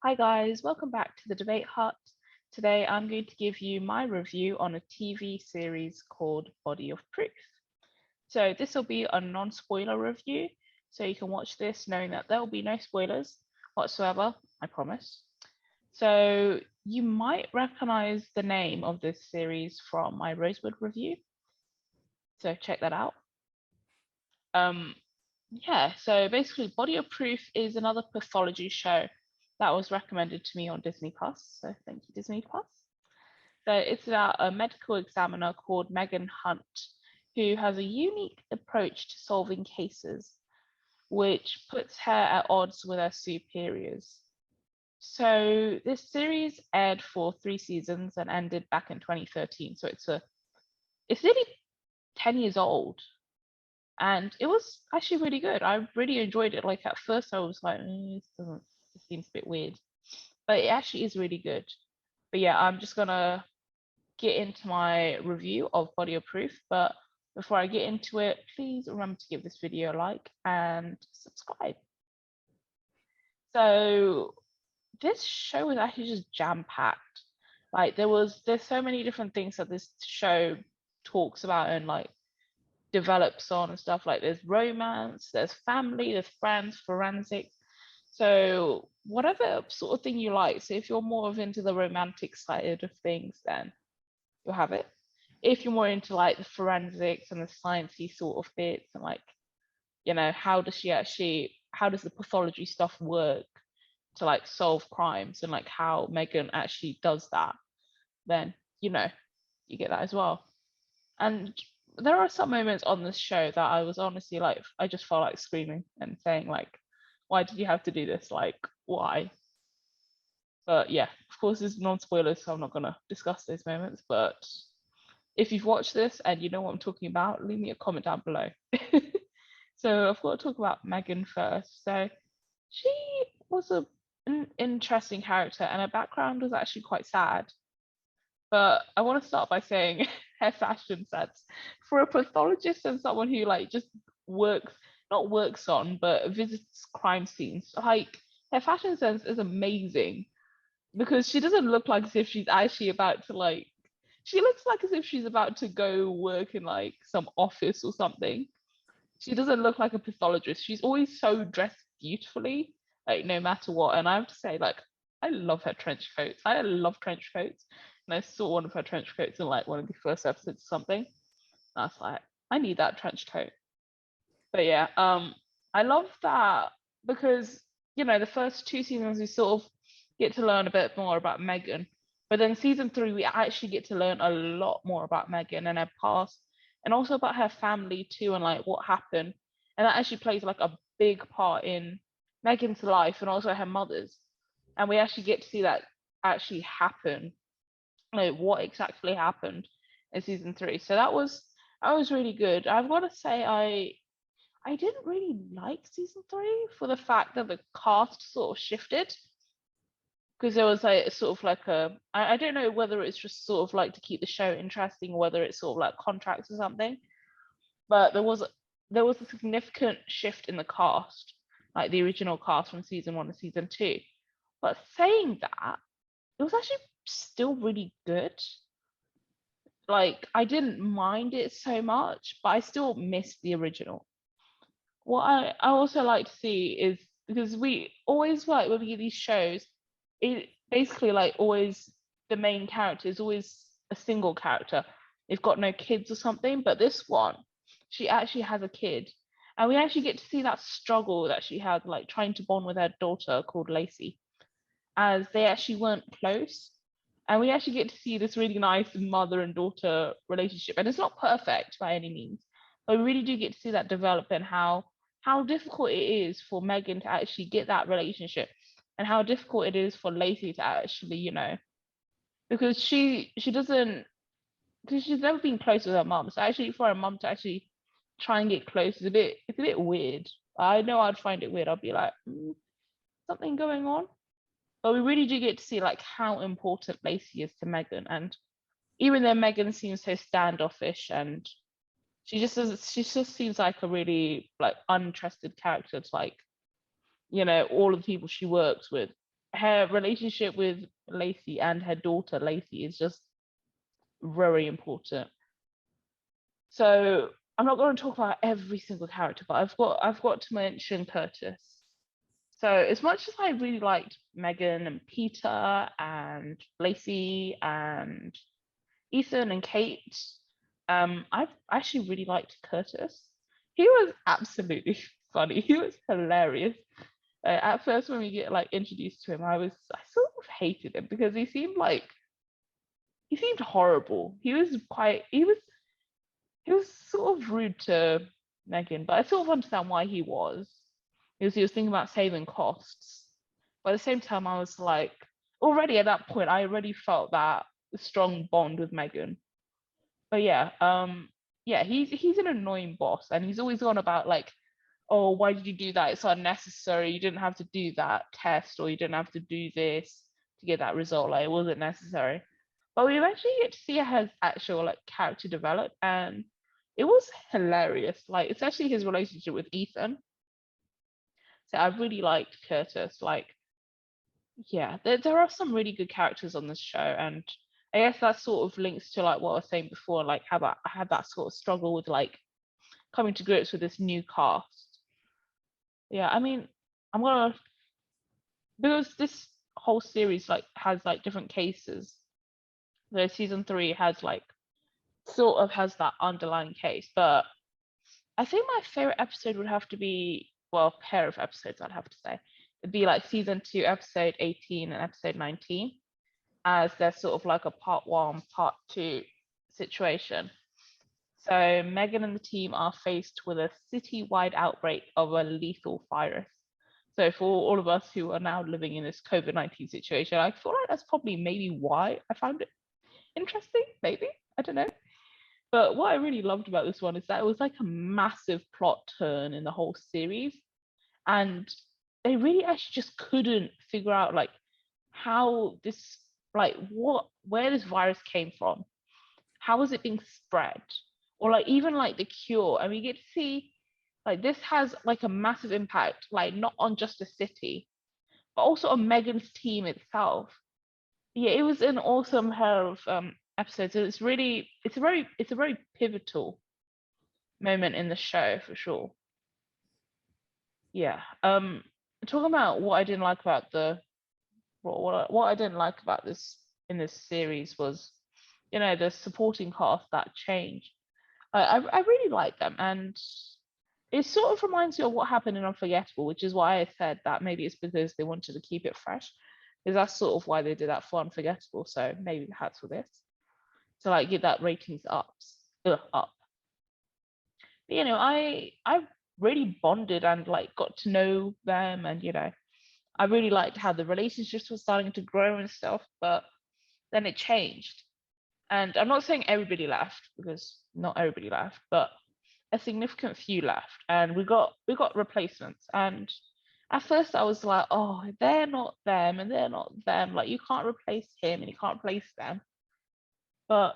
Hi guys, welcome back to the Debate Hut. Today I'm going to give you my review on a TV series called Body of Proof. So this will be a non-spoiler review, so you can watch this knowing that there will be no spoilers whatsoever, I promise. So you might recognize the name of this series from my Rosewood review, so check that out. So basically Body of Proof is another pathology show that was recommended to me on Disney Plus. So thank you, Disney Plus. So it's about a medical examiner called Megan Hunt, who has a unique approach to solving cases, which puts her at odds with her superiors. So this series aired for 3 seasons and ended back in 2013. So it's nearly 10 years old. And it was actually really good. I really enjoyed it. Like at first I was like, this seems a bit weird. But it actually is really good. But yeah, I'm just gonna get into my review of Body of Proof. But before I get into it, please remember to give this video a like and subscribe. So this show was actually just jam-packed. Like there's so many different things that this show talks about and like develops on and stuff. Like there's romance, there's family, there's friends, forensics. So whatever sort of thing you like. So if you're more of into the romantic side of things, then you'll have it. If you're more into like the forensics and the sciencey sort of bits and like, how does the pathology stuff work to like solve crimes and like how Megan actually does that, then you get that as well. And there are some moments on this show that I was honestly like, I just felt like screaming and saying like, why did you have to do this? Like, why? But yeah, of course, it's non-spoilers, so I'm not gonna discuss those moments. But if you've watched this and you know what I'm talking about, leave me a comment down below. So I've got to talk about Megan first. So she was an interesting character, and her background was actually quite sad. But I want to start by saying her fashion sense. For a pathologist and someone who like just not works on, but visits crime scenes, like her fashion sense is amazing because she doesn't look like as if she's actually about to like. She looks like as if she's about to go work in like some office or something. She doesn't look like a pathologist. She's always so dressed beautifully, like no matter what. And I have to say, like, I love her trench coats. I love trench coats. And I saw one of her trench coats in like one of the first episodes or something. And I was like, I need that trench coat. But yeah, I love that because the first 2 seasons we sort of get to learn a bit more about Megan. But then season 3 we actually get to learn a lot more about Megan and her past and also about her family too and like what happened. And that actually plays like a big part in Megan's life and also her mother's. And we actually get to see that actually happen, like what exactly happened in season 3. So that was really good. I've got to say I didn't really like season 3 for the fact that the cast sort of shifted because there was like sort of like I don't know whether it's just sort of like to keep the show interesting or whether it's sort of like contracts or something, but there was a significant shift in the cast, like the original cast from season 1 to season 2. But saying that, it was actually still really good. Like I didn't mind it so much, but I still missed the original. What I also like to see is because we always like when we get these shows, it basically like always the main character is always a single character. They've got no kids or something, but this one, she actually has a kid. And we actually get to see that struggle that she had, like trying to bond with her daughter called Lacey, as they actually weren't close. And we actually get to see this really nice mother and daughter relationship. And it's not perfect by any means, but we really do get to see that develop and how difficult it is for Megan to actually get that relationship and how difficult it is for Lacey to actually, because she doesn't because she's never been close with her mum. So actually for her mum to actually try and get close is a bit weird. I know I'd find it weird. I'd be like, something going on. But we really do get to see like how important Lacey is to Megan. And even though Megan seems so standoffish and she just seems like a really like untrusted character to like, all of the people she works with her relationship with Lacey and her daughter Lacey is just very important. So I'm not going to talk about every single character, but I've got to mention Curtis. So as much as I really liked Megan and Peter and Lacey and Ethan and Kate, I've actually really liked Curtis. He was absolutely funny. He was hilarious. At first, when we get like introduced to him, I sort of hated him because he seemed horrible. He was sort of rude to Megan, but I sort of understand why he was. Because he was thinking about saving costs. But at the same time, I was like, already at that point, I already felt that strong bond with Megan. But yeah, he's an annoying boss, and he's always on about like, oh, why did you do that? It's unnecessary. You didn't have to do that test, or you didn't have to do this to get that result. Like, it wasn't necessary. But we eventually get to see her actual like character develop, and it was hilarious. Like, especially his relationship with Ethan. So I really liked Curtis. Like, yeah, there are some really good characters on this show, and I guess that sort of links to like what I was saying before, like how I had that sort of struggle with like coming to grips with this new cast. Yeah, I mean, I'm gonna because this whole series like has like different cases. The season 3 has like sort of has that underlying case, but I think my favorite episode would have to be, well, a pair of episodes I'd have to say. It'd be like season 2, episode 18 and episode 19, as they're sort of like a part 1, part 2 situation. So Megan and the team are faced with a city-wide outbreak of a lethal virus. So for all of us who are now living in this COVID-19 situation, I feel like that's probably maybe why I found it interesting, maybe, I don't know. But what I really loved about this one is that it was like a massive plot turn in the whole series. And they really actually just couldn't figure out like how this, like where this virus came from. How was it being spread? Or like even like the cure. And we get to see like this has like a massive impact, like not on just the city, but also on Megan's team itself. Yeah, it was an awesome pair of episodes. It's a very pivotal moment in the show for sure. Yeah. Talking about what I didn't like about what I didn't like about this in this series was, the supporting cast that changed. I really like them, and it sort of reminds you of what happened in Unforgettable, which is why I said that maybe it's because they wanted to keep it fresh, because that's sort of why they did that for Unforgettable. So maybe that's for this to like get that ratings up. But, I really bonded and like got to know them, and I really liked how the relationships were starting to grow and stuff. But then it changed, and I'm not saying everybody left because not everybody left, but a significant few left, and we got replacements. And at first I was like, oh, they're not them and they're not them, like you can't replace him and you can't replace them. But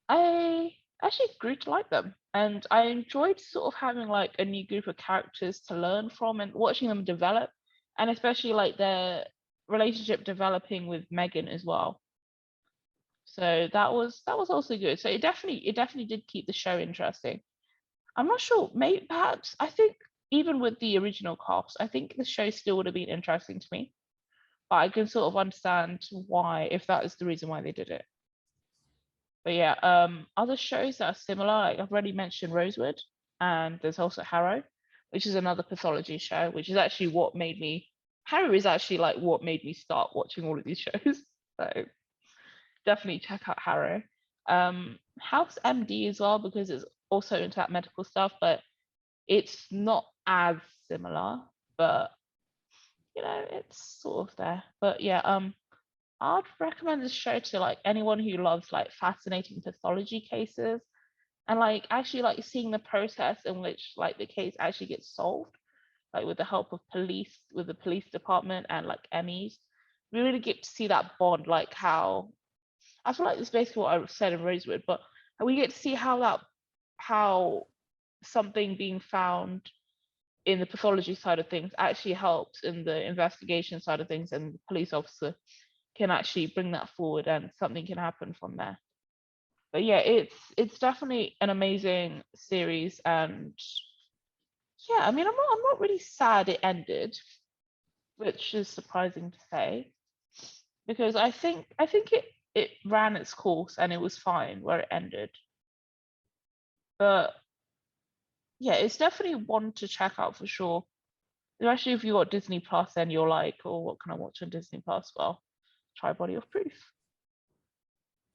I actually grew to like them, and I enjoyed sort of having like a new group of characters to learn from and watching them develop, and especially like their relationship developing with Megan as well. So that was also good. So it definitely did keep the show interesting. I'm not sure. Maybe perhaps I think even with the original cast, I think the show still would have been interesting to me. But I can sort of understand why, if that is the reason why they did it. But yeah, other shows that are similar, like I've already mentioned Rosewood, and there's also Harrow, which is another pathology show, which is actually what made me. Harrow is actually like what made me start watching all of these shows. So definitely check out Harrow. House MD as well, because it's also into that medical stuff, but it's not as similar, but it's sort of there. But yeah, I'd recommend this show to like anyone who loves like fascinating pathology cases, and like actually like seeing the process in which like the case actually gets solved, like with the help of police, with the police department and like MEs. We really get to see that bond, like how I feel like it's basically what I said in Rosewood, but we get to see how something being found in the pathology side of things actually helps in the investigation side of things, and the police officer can actually bring that forward and something can happen from there. But yeah, it's definitely an amazing series, and yeah, I mean, I'm not really sad it ended, which is surprising to say, because I think it ran its course and it was fine where it ended. But yeah, it's definitely one to check out for sure. Especially if you got Disney Plus and you're like, oh, what can I watch on Disney Plus? Well, try Body of Proof.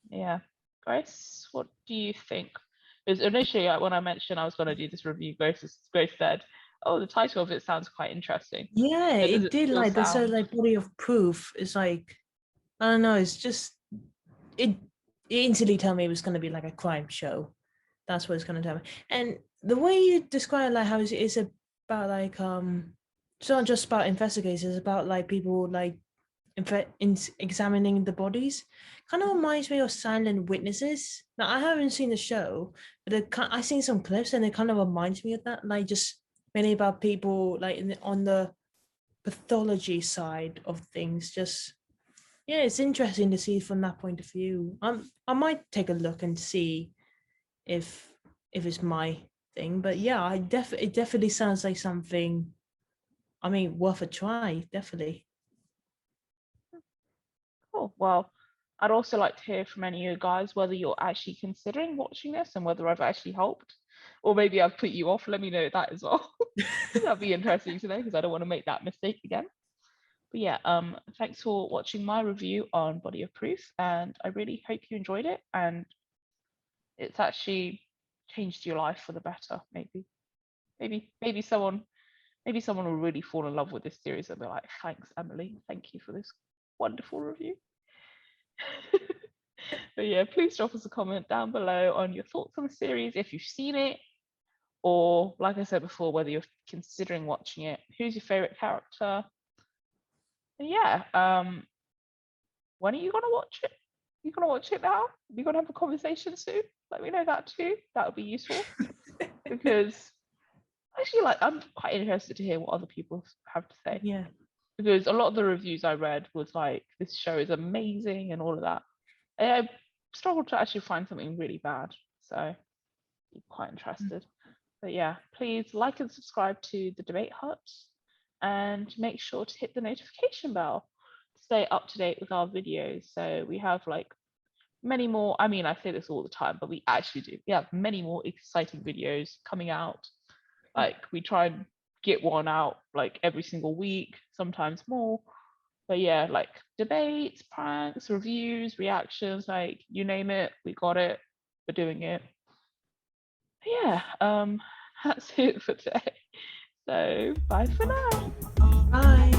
Yeah. Grace, what do you think? Because initially, when I mentioned I was going to do this review, Grace said, oh, the title of it sounds quite interesting. Yeah, But does it it did. still Like the sound? like body of proof is like, I don't know. It's just it instantly told me it was going to be like a crime show. That's what it's going to tell me. And the way you describe like how it's about like it's not just about investigators. It's about like people like examining the bodies. Kind of reminds me of Silent Witnesses. Now I haven't seen the show, but I've seen some clips and it kind of reminds me of that. Like just mainly about people like on the pathology side of things. Just yeah, it's interesting to see from that point of view. I might take a look and see if it's my thing. But yeah, it definitely sounds like something. I mean, worth a try. Definitely. Cool. Well, I'd also like to hear from any of you guys whether you're actually considering watching this and whether I've actually helped, or maybe I've put you off. Let me know that as well. That'd be interesting to know because I don't want to make that mistake again. But yeah, thanks for watching my review on Body of Proof, and I really hope you enjoyed it and it's actually changed your life for the better. Maybe someone will really fall in love with this series and be like, thanks, Emily, thank you for this wonderful review. But yeah, please drop us a comment down below on your thoughts on the series, if you've seen it, or like I said before, whether you're considering watching it, who's your favorite character. And yeah, when are you gonna watch it? You gonna watch it now? You gonna have a conversation soon? Let me know that too. That would be useful because actually, like, I'm quite interested to hear what other people have to say, Yeah. because a lot of the reviews I read was like, this show is amazing and all of that. And I struggled to actually find something really bad, so I'm quite interested. But yeah, please like and subscribe to the Debate Hut and make sure to hit the notification bell to stay up to date with our videos. So we have like many more. I mean, I say this all the time, but we actually do. We have many more exciting videos coming out. Like we try and get one out like every single week, sometimes more. But yeah, like debates, pranks, reviews, reactions, like you name it, we got it. We're doing it. But yeah, that's it for today. So bye for now. Bye.